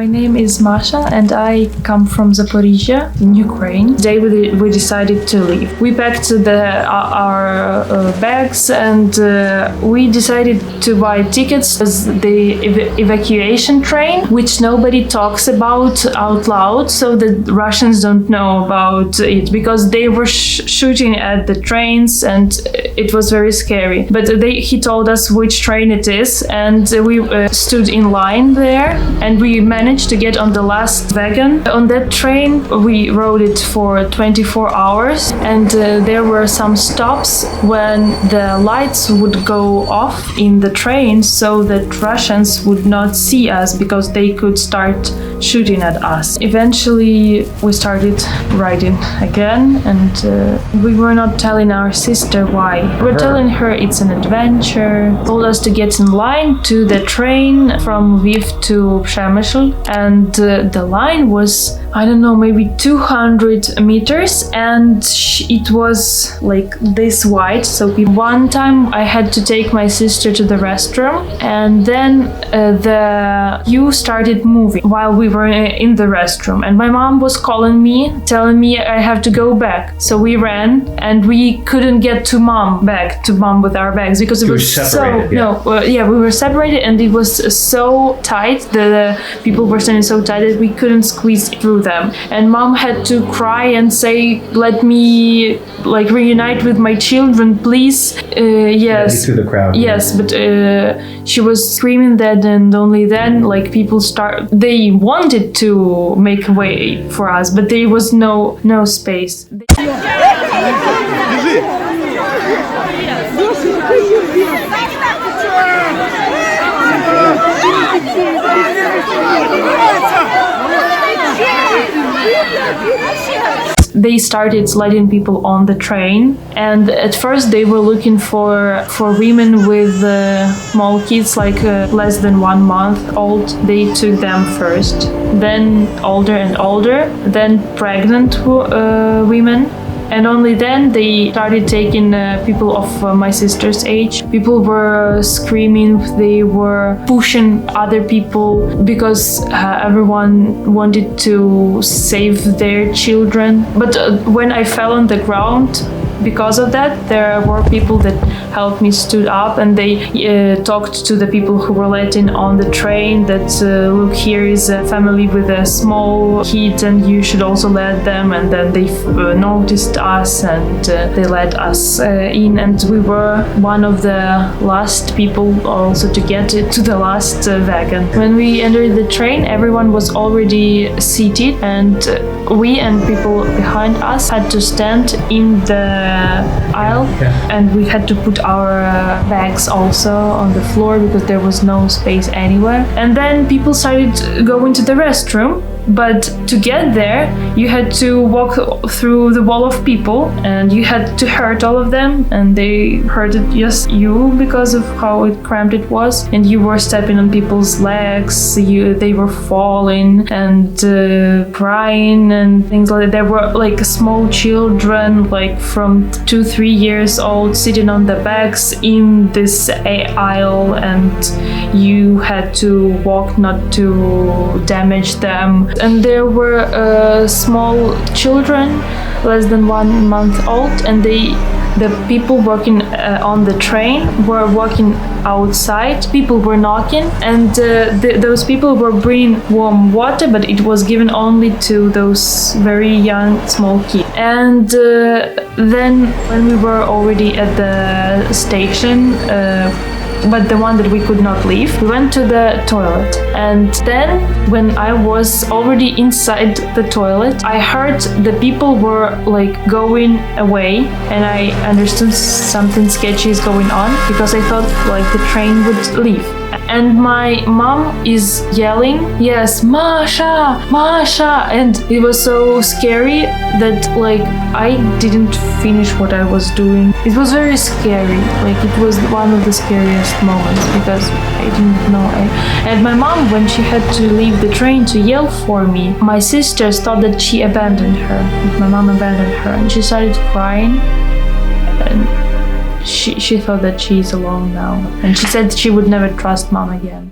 name is Masha and I come from Zaporizhia in Ukraine. Today we decided to leave. We packed our bags and we decided to buy tickets as the evacuation train, which nobody talks about out loud, so the Russians don't know about it because they were shooting at the trains and it was very scary. But he told us which train it is and we stood in line there and we managed to get on the last wagon. On that train we rode it for 24 hours and there were some stops when the lights would go off in the train so that Russians would not see us because they could start shooting at us. Eventually we started riding again and we were not telling our sister why. We were telling her it's an adventure. Told us to get in line to the train from Lviv to Przemysl and the line was, I don't know, maybe 200 meters and it was like this wide. So one time I had to take my sister to the restroom and then the queue started moving while we were in the restroom and my mom was calling me, telling me I have to go back. So we ran and we couldn't get to mom with our bags because it was separated, we were separated and it was so tight. The people were standing so tight that we couldn't squeeze through them. And mom had to cry and say, "Let me reunite with my children, please." Yes. Through the crowd. Yes, but she was screaming that, and only then, people they wanted to make a way for us, but there was no space. They started letting people on the train, and at first they were looking for women with small kids, less than 1 month old. They took them first, then older and older, then pregnant women. And only then they started taking people of my sister's age. People were screaming, they were pushing other people because everyone wanted to save their children. But when I fell on the ground, because of that, there were people that helped me stood up and they talked to the people who were letting on the train that look, here is a family with a small kid and you should also let them. And then they noticed us and they let us in, and we were one of the last people also to get to the last wagon. When we entered the train, everyone was already seated and we and people behind us had to stand in the aisle, and we had to put our bags also on the floor because there was no space anywhere. And then people started going to the restroom, but to get there you had to walk through the wall of people and you had to hurt all of them, and they hurted just you because of how cramped it was, and you were stepping on people's legs, they were falling and crying and things like that. There were small children from 2-3 years old sitting on the bags in this aisle, and you had to walk not to damage them. And there were small children less than 1 month old, and the people working on the train were walking outside. People were knocking, and those people were bringing warm water, but it was given only to those very young small kids. And then when we were already at the station, but the one that we could not leave, we went to the toilet. And then when I was already inside the toilet, I heard the people were going away, and I understood something sketchy is going on because I thought the train would leave. And my mom is yelling, "Yes, Masha, Masha!" And it was so scary that I didn't finish what I was doing. It was very scary. It was one of the scariest moments because I didn't know. And my mom, when she had to leave the train to yell for me, my sisters thought that she abandoned her. My mom abandoned her, and she started crying. And she thought that she's alone now, and she said she would never trust mom again.